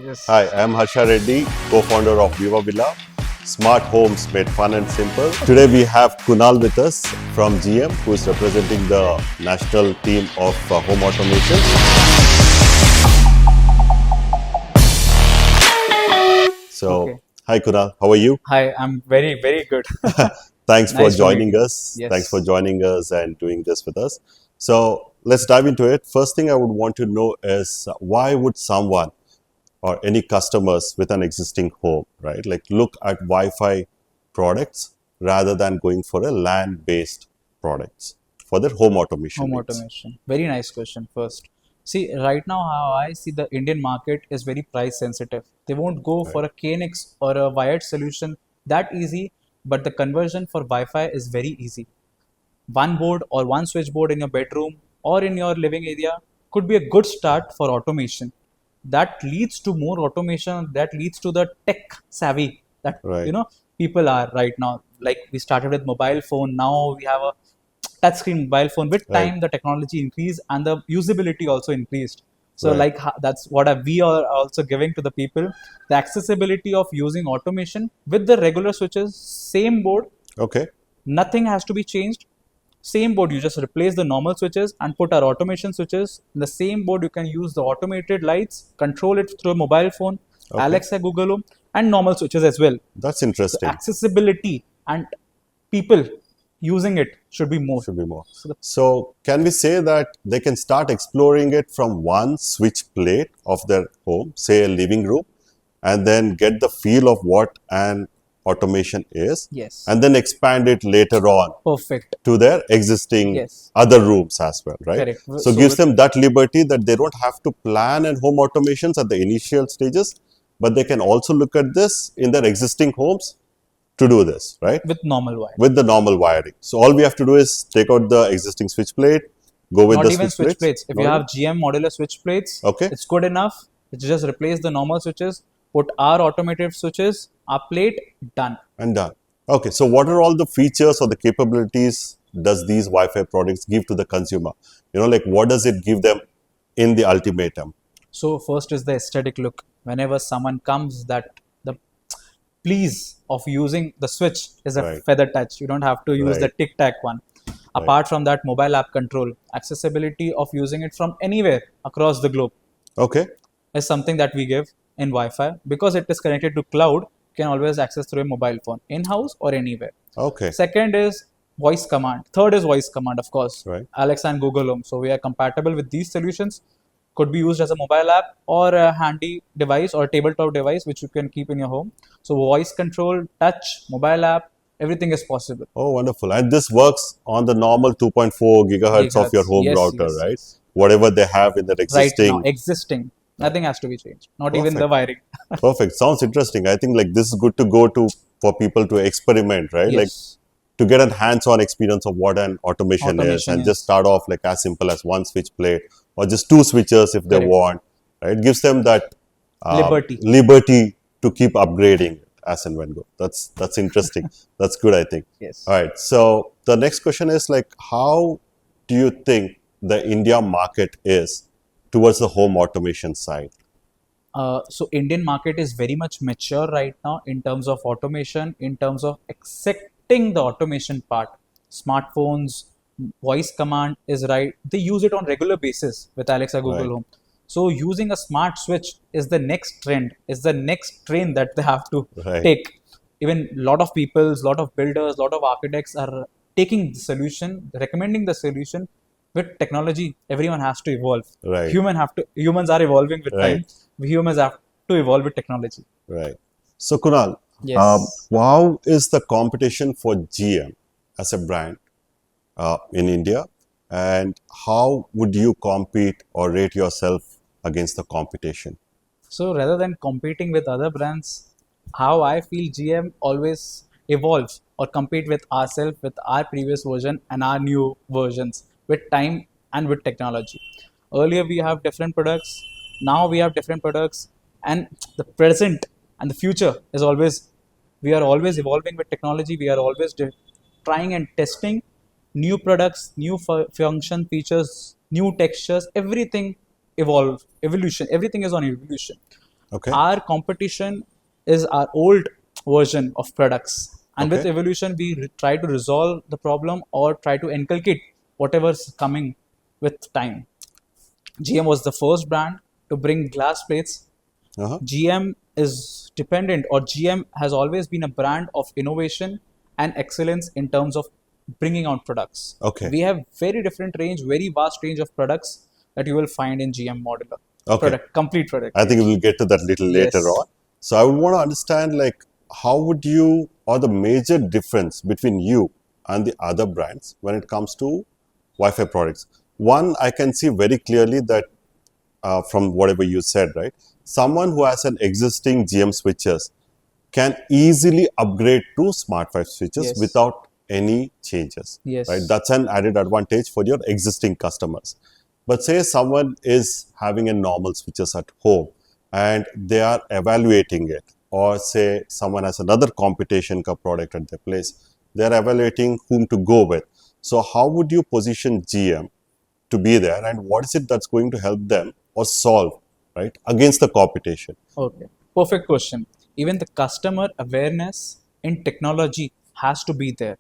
Yes. Hi, I am Harsha Reddy, co-founder of VivaVilla. Smart homes made fun and simple. Today we have Kunal with us from GM, who is representing the national team of home automation. So, Okay. hi Kunal, how are you? Hi, I'm very, very good. Thanks for Nice to meet joining you. us. Thanks for Yes. joining us and doing this with us. So, let's dive into it. First thing I would want to know is why would someone or any customers with an existing home, right, like look at Wi-Fi products rather than going for a LAN-based products for their home automation Home needs? automation. Very nice question first. See, right now, how I see the Indian market is very price sensitive. They won't go Right, for a KNX or a wired solution that easy, but the conversion for Wi-Fi is very easy. One board or one switchboard in your bedroom or in your living area could be a good start for automation. That leads to more automation, that leads to the tech savvy that right, people are right now. Like we started with mobile phone, now we have a touchscreen mobile phone. With right, time the technology increased and the usability also increased. So right. like that's what we are also giving to the people, the accessibility of using automation with the regular switches, same board, Okay, nothing has to be changed. Same board, you just replace the normal switches and put our automation switches. In the same board, you can use the automated lights, control it through a mobile phone, okay. Alexa, Google Home, and normal switches as well. That's So interesting. accessibility and people using it should be more. Should be more. So the So, can we say that they can start exploring it from one switch plate of their home, say a living room, and then get the feel of what an automation is, yes, and then expand it later on perfect. to their existing Yes, other rooms as well, right? correct. So So gives with them that liberty that they don't have to plan and home automations at the initial stages, but they can also look at this in their existing homes to do this, right? with normal wire. With the normal wiring. So all we have to do is take out the existing switch plate, go with Not the even switch switch plates. plates. If you Not have even? GM modular switch plates, Okay, it's good enough. It's just replace the normal switches, put our automated switches, our plate, done. and done. Okay, so what are all the features or the capabilities does these Wi-Fi products give to the consumer? Like what does it give them in the ultimatum? So first is the aesthetic look. Whenever someone comes, that the please of using the switch is a Right, feather touch. You don't have to use the right, tic tac one. right. Apart from that, mobile app control, accessibility of using it from anywhere across the globe Okay, is something that we give in Wi-Fi because it is connected to cloud. You can always access through a mobile phone, in-house or anywhere. okay, Second is voice command. Third is voice command, of course, right, Alexa and Google Home. So we are compatible with these solutions. Could be used as a mobile app or a handy device or tabletop device which you can keep in your home. So voice control, touch, mobile app, everything is possible. Oh, wonderful. And this works on the normal 2.4 gigahertz of your Gigahertz. home Yes, router, yes, right? yes. Whatever they have in their Right now, existing. existing. Right. Nothing has to be changed. Not even the Perfect. wiring. Perfect. Sounds interesting. I think like this is good to go to for people to experiment, right? Like Yes. to get a hands-on experience of what an automation is Automation and just is start off like as simple as one switch plate or just two switches if they correct. want, right? Gives them that Liberty. liberty to keep upgrading as and when go. That's interesting. That's good, I think. All Yes. right. So the next question is like, how do you think the India market is towards the home automation side? So Indian market is very much mature right now in terms of automation, in terms of accepting the automation part. Smartphones, voice command is right. They use it on regular basis with Alexa, Google Right. Home. So using a smart switch is the next trend, is the next train that they have to Right. take. Even lot of people, lot of builders, lot of architects are taking the solution, recommending the solution. With technology, everyone has to evolve. Right. Humans are evolving with Right. time. We humans have to evolve with technology. Right. So Kunal, Yes. how is the competition for GM as a brand in India, and how would you compete or rate yourself against the competition? So rather than competing with other brands, how I feel GM always evolves or compete with ourselves with our previous version and our new versions with time and with technology. Earlier we have different products, now we have different products, and the present and the future is always, we are always evolving with technology. We are always trying and testing new products, new function features, new textures, everything evolve, evolution, everything is on evolution. Okay. Our competition is our old version of products, and with Okay. evolution, we try to resolve the problem or try to inculcate whatever's coming with time. GM was the first brand to bring glass plates. Uh-huh. GM is dependent, or GM has always been a brand of innovation and excellence in terms of bringing out products. Okay. We have very different range, very vast range of products that you will find in GM modular Okay. product, complete product I think range. we'll get to that little later Yes, on. So I would want to understand like how would you or the major difference between you and the other brands when it comes to Wi-Fi products. One, I can see very clearly that from whatever you said, right? Someone who has an existing GM switches can easily upgrade to Smart 5 switches yes, without any changes, right? yes, That's an added advantage for your existing customers. But say someone is having a normal switches at home and they are evaluating it, or say someone has another competition product at their place, they are evaluating whom to go with. So how would you position GM to be there, and what is it that's going to help them or solve, right, against the competition? okay. Perfect question. Even the customer awareness in technology has to be there.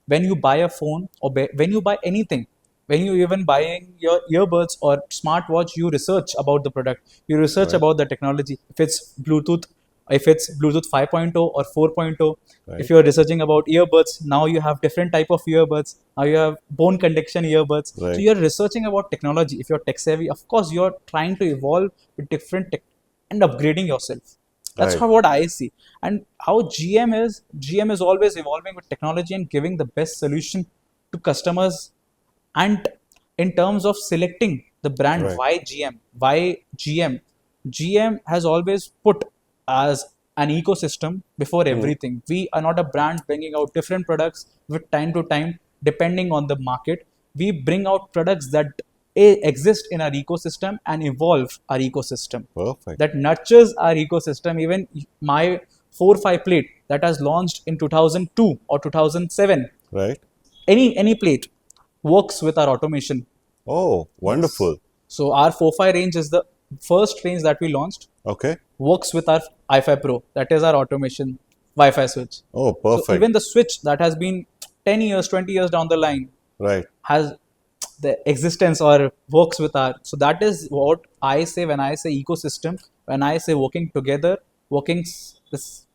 When you buy a phone or when you buy anything, when you even buying your earbuds or smartwatch, you research about the product. You research Right, about the technology. If it's Bluetooth 5.0 or 4.0, if right, you're researching about earbuds, now you have different type of earbuds. Now you have bone conduction earbuds. So right, you're researching about technology. If you're tech savvy, of course you're trying to evolve with different tech and upgrading yourself. That's right, how what I see. And how GM is always evolving with technology and giving the best solution to customers. And in terms of selecting the brand, right. why GM? Why GM? GM has always put as an ecosystem before Hmm. everything. We are not a brand bringing out different products with time to time, depending on the market. We bring out products that exist in our ecosystem and evolve our ecosystem Perfect. that nurtures our ecosystem. Even my 4-5 plate that has launched in 2002 or 2007, Right. any plate works with our automation. Oh, Yes. wonderful. So our 4-5 range is the first range that we launched, Okay. works with our i5 Pro, that is our automation Wi-Fi switch. Oh, So perfect. even the switch that has been 10 years, 20 years down the line Right. has the existence or works with our. So that is what I say when I say ecosystem, when I say working together, working this.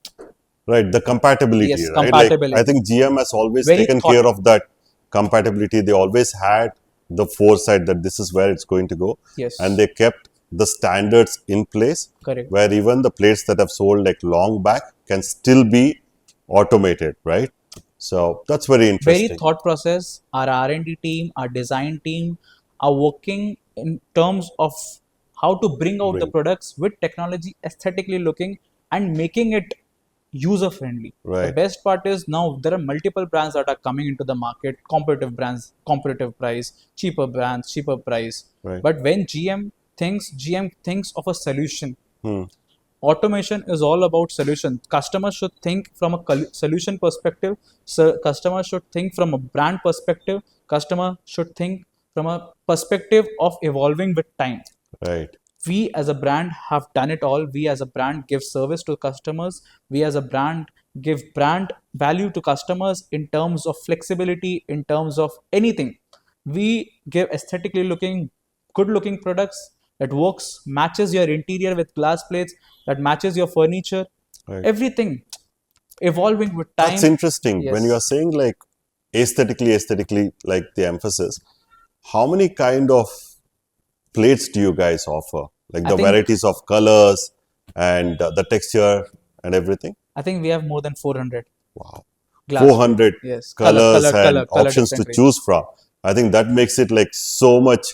Right. The compatibility, Yes, right? Like, I compatibility. think GM has always Very taken thought. care of that compatibility. They always had the foresight that this is where it's going to go. And Yes, they kept the standards in place correct. where even the plates that have sold like long back can still be automated, right? So that's very Very interesting. thought process. Our R&D team, our design team are working in terms of how to bring out the Bring. products with technology aesthetically looking and making it user friendly. The Right. best part is now there are multiple brands that are coming into the market, competitive brands, competitive price, cheaper brands, cheaper price. Right. But when GM thinks of a solution. Hmm. Automation is all about solution. Customers should think from a solution perspective. So customer should think from a brand perspective. Customer should think from a perspective of evolving with time. Right. We as a brand have done it all. We as a brand give service to customers. We as a brand give brand value to customers in terms of flexibility, in terms of anything. We give aesthetically looking, good looking products that works, matches your interior with glass plates, that matches your furniture, Right. everything evolving with That's time. interesting. When you are Yes, saying like aesthetically, like the emphasis, how many kind of plates do you guys offer? Like I the think varieties of colors and the texture and everything? I think we have more than 400 Wow. glass plate. 400 Yes, color, colors color, and color, color, options to different range. choose from. I think that makes it like so much,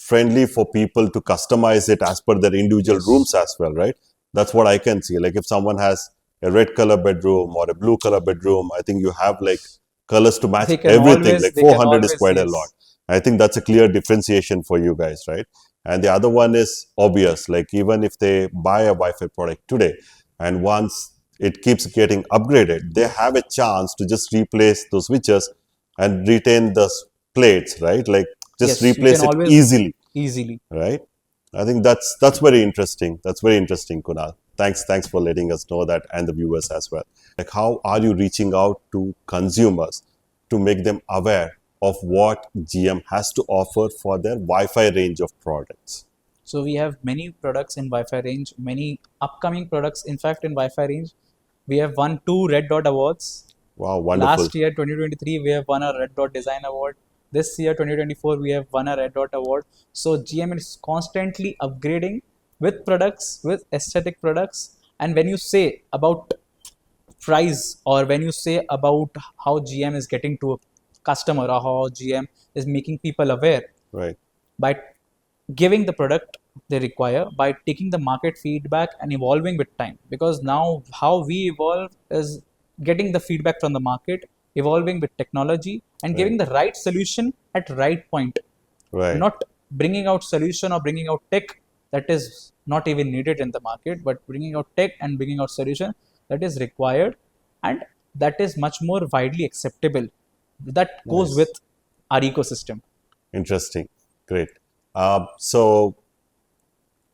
friendly for people to customize it as per their individual Yes. rooms as well, right? That's what I can see. Like if someone has a red color bedroom or a blue color bedroom, I think you have like colors to match everything. Like They can 400 is always, quite a lot. yes. I think that's a clear differentiation for you guys, right? And the other one is obvious. Like even if they buy a Wi-Fi product today, and once it keeps getting upgraded, they have a chance to just replace those switches and retain the plates, right? Like just Yes, you can replace it always easily, easily. right? I think that's very interesting. That's very interesting, Kunal. Thanks for letting us know that, and the viewers as well. Like, how are you reaching out to consumers to make them aware of what GM has to offer for their Wi-Fi range of products? So we have many products in Wi-Fi range, many upcoming products. In fact, in Wi-Fi range, we have won two Red Dot awards. Wow, wonderful. Last year, 2023, we have won a Red Dot Design Award. This year, 2024, we have won a Red Dot Award. So GM is constantly upgrading with products, with aesthetic products. And when you say about price, or when you say about how GM is getting to a customer, or how GM is making people aware Right, by giving the product they require, by taking the market feedback and evolving with time, because now how we evolve is getting the feedback from the market, evolving with technology, and right, giving the right solution at right point, right, not bringing out solution or bringing out tech that is not even needed in the market, but bringing out tech and bringing out solution that is required and that is much more widely acceptable, that goes with nice, our ecosystem. interesting, great. So,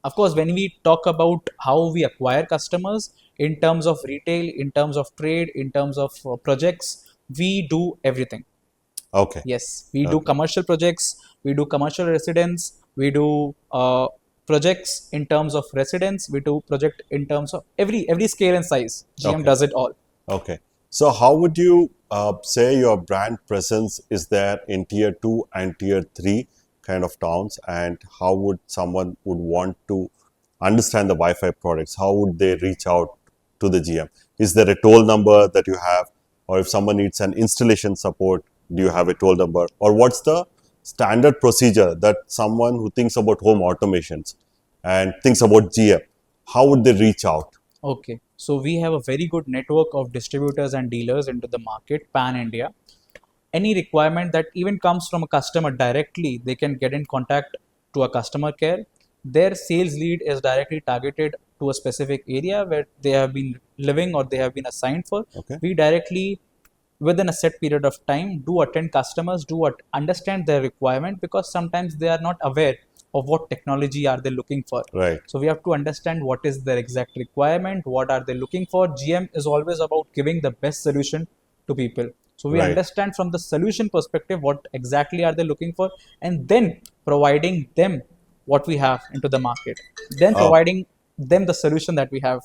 Of course, when we talk about how we acquire customers in terms of retail, in terms of trade, in terms of projects, we do everything. okay, Yes, we do okay, commercial projects, we do commercial residence, we do projects in terms of residence, we do project in terms of every scale and size. GM okay. does it all. Okay. So, how would you say your brand presence is there in tier 2 and tier 3 kind of towns? And how would someone would want to understand the Wi-Fi products? How would they reach out to the GM? Is there a toll number that you have? Or if someone needs an installation support, do you have a toll number? Or what's the standard procedure that someone who thinks about home automations and thinks about GM, how would they reach out? Okay, so we have a very good network of distributors and dealers into the market, pan India. Any requirement that even comes from a customer directly, they can get in contact to a customer care. Their sales lead is directly targeted to a specific area where they have been living or they have been assigned for. Okay. We directly, within a set period of time, do attend customers, do understand their requirement, because sometimes they are not aware of what technology are they looking for. Right. So we have to understand what is their exact requirement, what are they looking for. GM is always about giving the best solution to people. So we Right. understand from the solution perspective what exactly are they looking for, and then providing them what we have into the market, then Oh, providing them the solution that we have.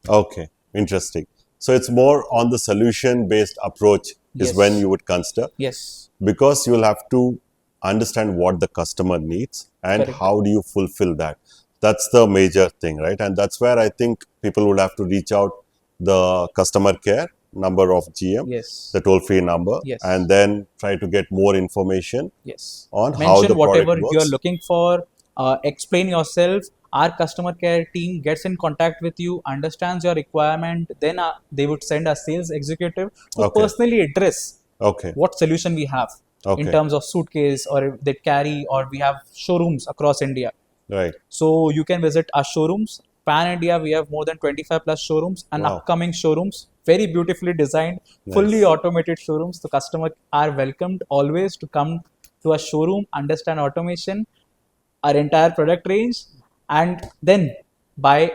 okay, interesting. So it's more on the solution based approach is when Yes, you would consider, yes, because you'll have to understand what the customer needs and correct. how do you fulfill that. That's the major thing, right? And that's where I think people would have to reach out the customer care number of GM, Yes, the toll free number, and yes, then try to get more information yes. on how Mention the product whatever you're works. looking for, explain yourself. Our customer care team gets in contact with you, understands your requirement, then they would send a sales executive to Okay, personally address okay, what solution we have in okay, terms of suitcase, or if they carry, or we have showrooms across India. right. So you can visit our showrooms. Pan India, we have more than 25 plus showrooms and Wow, upcoming showrooms, very beautifully designed, fully nice. automated showrooms. The customer are welcomed always to come to a showroom, understand automation, our entire product range, and then buy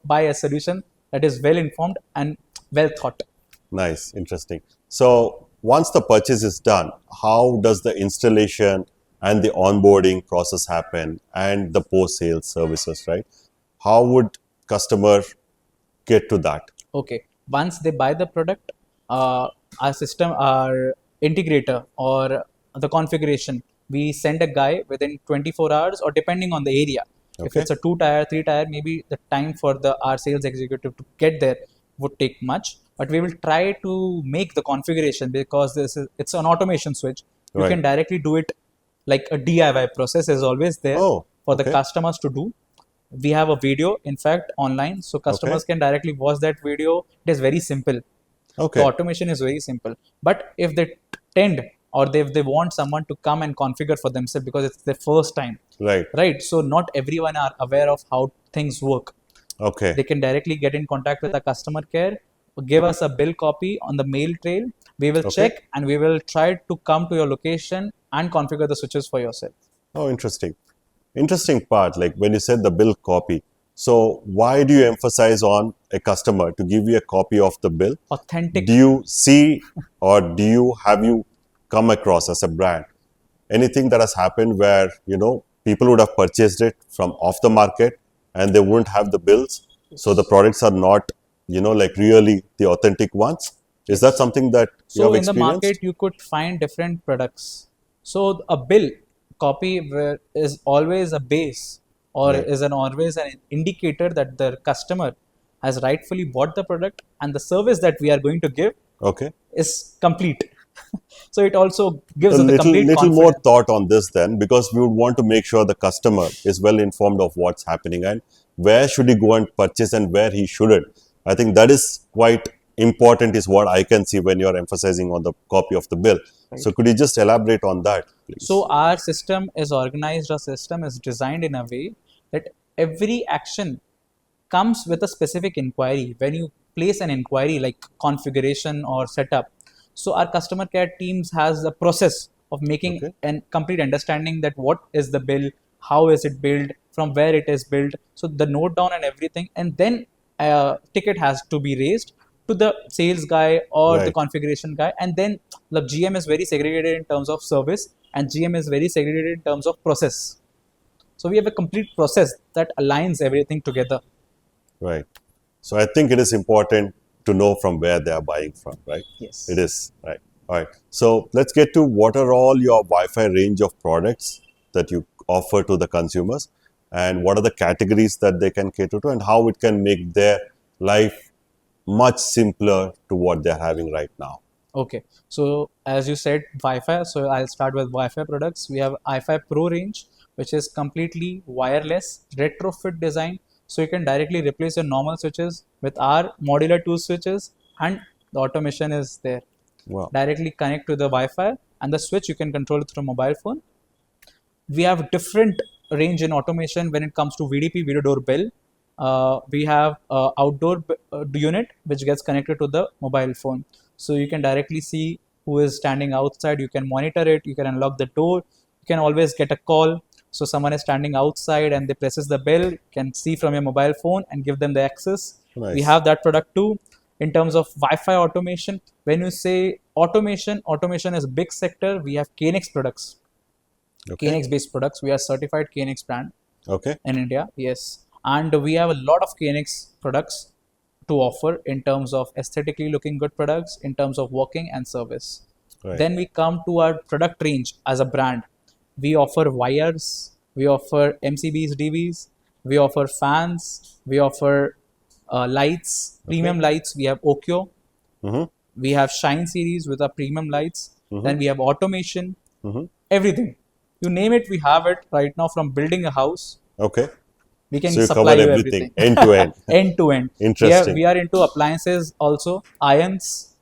buy a solution that is well informed and well thought. Nice, interesting. So once the purchase is done, how does the installation and the onboarding process happen and the post sales services, right? How would customer get to that? Okay, once they buy the product, our system, our integrator or the configuration, we send a guy within 24 hours, or depending on the area. If Okay, it's a 2 tier, 3 tier, maybe the time for the our sales executive to get there would take much. But we will try to make the configuration, because it's an automation switch. You right. can directly do it, like a DIY process is always there Oh, for the okay, customers to do. We have a video, in fact, online, so okay, customers can directly watch that video. It is very simple. The okay, automation is very simple. But if they tend, or if they want someone to come and configure for themselves, because it's their first time, right, right? So not everyone are aware of how things work. okay, They can directly get in contact with our customer care, give us a bill copy on the mail trail. We will okay. check and we will try to come to your location and configure the switches for yourself. Oh, interesting. Interesting part, like when you said the bill copy. So why do you emphasize on a customer to give you a copy of the bill? Do Authentic. you see or do you have you come across as a brand anything that has happened where people would have purchased it from off the market and they wouldn't have the bills, so the Yes. products are not like really the authentic ones? Is that Yes. something that you have So in the market, experienced? you could find different products. So a bill copy is always a base or Right. is an always an indicator that the customer has rightfully bought the product and the service that we are going to give Okay. is complete. So it also A gives us the complete little more confidence. thought on this then, because we would want to make sure the customer is well informed of what's happening and where should he go and purchase and where he shouldn't. I think that is quite important, is what I can see when you're emphasizing on the copy of the bill. Right. So could you just elaborate on that, So please? our system is organized, our system is designed in a way that every action comes with a specific inquiry. When you place an inquiry like configuration or setup, so our customer care teams has a process of making Okay. a complete understanding that what is the bill, how is it built, from where it is built. So the note down and everything, and then a ticket has to be raised to the sales guy or the Right. configuration guy, and then the GM is very segregated in terms of service and GM is very segregated in terms of process. So we have a complete process that aligns everything together. Right. So I think it is important to know from where they are buying from, right? It Yes. is, right. All right. So let's get to what are all your Wi-Fi range of products that you offer to the consumers, and what are the categories that they can cater to, and how it can make their life much simpler to what they're having right now. Okay, so as you said, Wi-Fi. So I'll start with Wi-Fi products. We have Wi-Fi Pro range, which is completely wireless, retrofit design. So you can directly replace your normal switches with our modular two switches, and the automation is there. Wow. Directly connect to the Wi-Fi, and the switch you can control it through mobile phone. We have different range in automation when it comes to VDP, video doorbell. We have outdoor unit which gets connected to the mobile phone, so you can directly see who is standing outside. You can monitor it. You can unlock the door. You can always get a call. So someone is standing outside and they presses the bell. You can see from your mobile phone and give them the access. We Nice. have that product too. In terms of Wi-Fi automation, when you say automation, automation is a big sector. We have KNX products, Okay. KNX based products. We are certified KNX brand Okay. in India, yes, and we have a lot of KNX products to offer in terms of aesthetically looking good products, in terms of working and service. Right. Then we come to our product range as a brand. We offer wires, we offer MCBs, DBs, we offer fans, we offer lights, Okay. premium lights. We have Okio, Mm-hmm. we have Shine series with our premium lights. Mm-hmm. Then we have automation, Mm-hmm. everything. You name it, we have it right now. From building a house, Okay. we So can you supply cover you everything everything. end to end. End to end. Interesting. We are into appliances also, irons,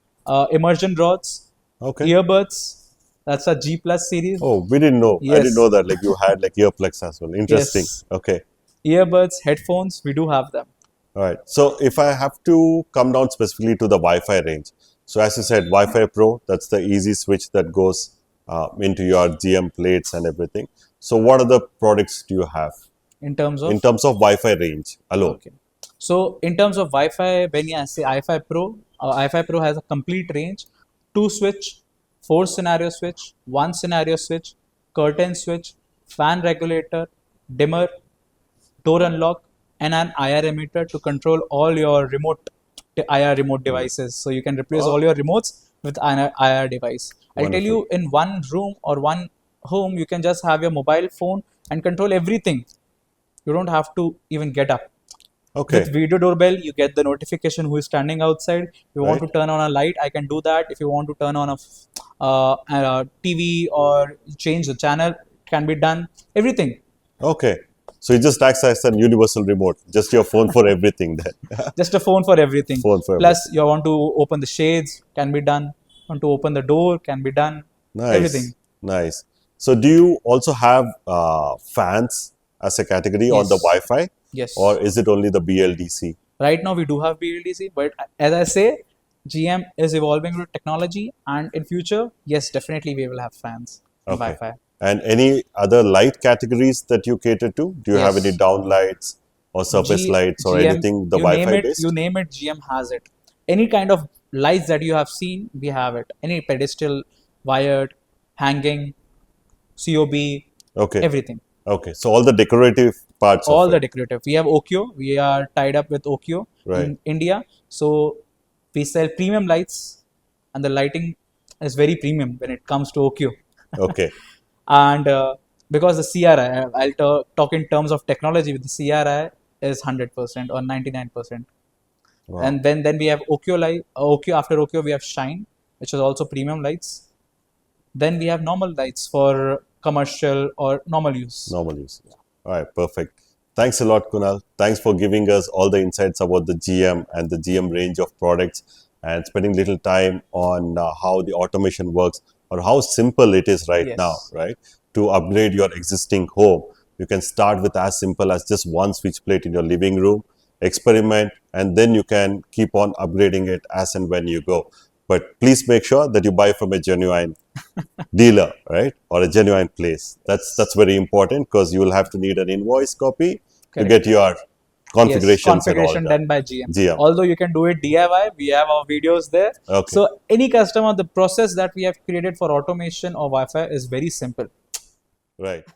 immersion rods, Okay. earbuds. That's a G Plus series. Oh, we didn't know. I didn't know Yes, that. Like you had like earplugs as well. Interesting. yes. Okay. Earbuds, headphones, we do have them. All right. So if I have to come down specifically to the Wi-Fi range, so as you said, Wi-Fi Pro, that's the easy switch that goes into your GM plates and everything. So what other products do you have In terms in of, terms of Wi-Fi range alone? okay. So in terms of Wi-Fi, when you say Wi-Fi Pro, Wi-Fi Pro has a complete range: two switch, four scenario switch, one scenario switch, curtain switch, fan regulator, dimmer, door unlock, and an IR emitter to control all your IR remote devices. So you can replace all Oh, your remotes with an IR device. I'll tell wonderful. you, in one room or one home, you can just have your mobile phone and control everything. You don't have to even get up. Okay. With video doorbell, you get the notification who is standing outside. If you want Right. to turn on a light, I can do that. If you want to turn on a TV or change the channel, it can be done. Everything. Okay. So it just acts as a universal remote, just your phone for everything then. Just a phone for everything. Phone for Plus, everything. you want to open the shades, can be done. Want to open the door, can be done. Nice. Everything. Nice. So do you also have fans as a category on the Yes. Wi-Fi, or Yes. is it only the BLDC? Right now we do have BLDC, but as I say, GM is evolving with technology, and in future, yes, definitely we will have fans in Okay. Wi-Fi. And any other light categories that you cater to? Do you have any Yes. down lights or surface lights or GM, anything the you name Wi-Fi it, you based? name it, GM has it. Any kind of lights that you have seen, we have it. Any pedestal, wired, hanging, COB, Okay. everything. Okay. So all the decorative parts of All the it, decorative. We have Okio. We are tied up with Okio right? in India. So we sell premium lights, and the lighting is very premium when it comes to Okio. Okay. And because the CRI, I'll talk in terms of technology, with the CRI is 100% or 99%. Wow. And then we have Okio light. Okio, after Okio we have Shine, which is also premium lights. Then we have normal lights for commercial or normal use. Normal usage. All right, perfect. Thanks a lot, Kunal. Thanks for giving us all the insights about the GM and the GM range of products and spending little time on how the automation works or how simple it is right now, Yes. right? To upgrade your existing home. You can start with as simple as just one switch plate in your living room, experiment, and then you can keep on upgrading it as and when you go. But please make sure that you buy from a genuine dealer, right, or a genuine place. That's Yes. very important because you will have to need an invoice copy to get Correct. your Yes, configurations and all configuration done. done by GM. GM. Although you can do it DIY, we have our videos there. Okay, So any customer, the process that we have created for automation or Wi-Fi is very simple. right.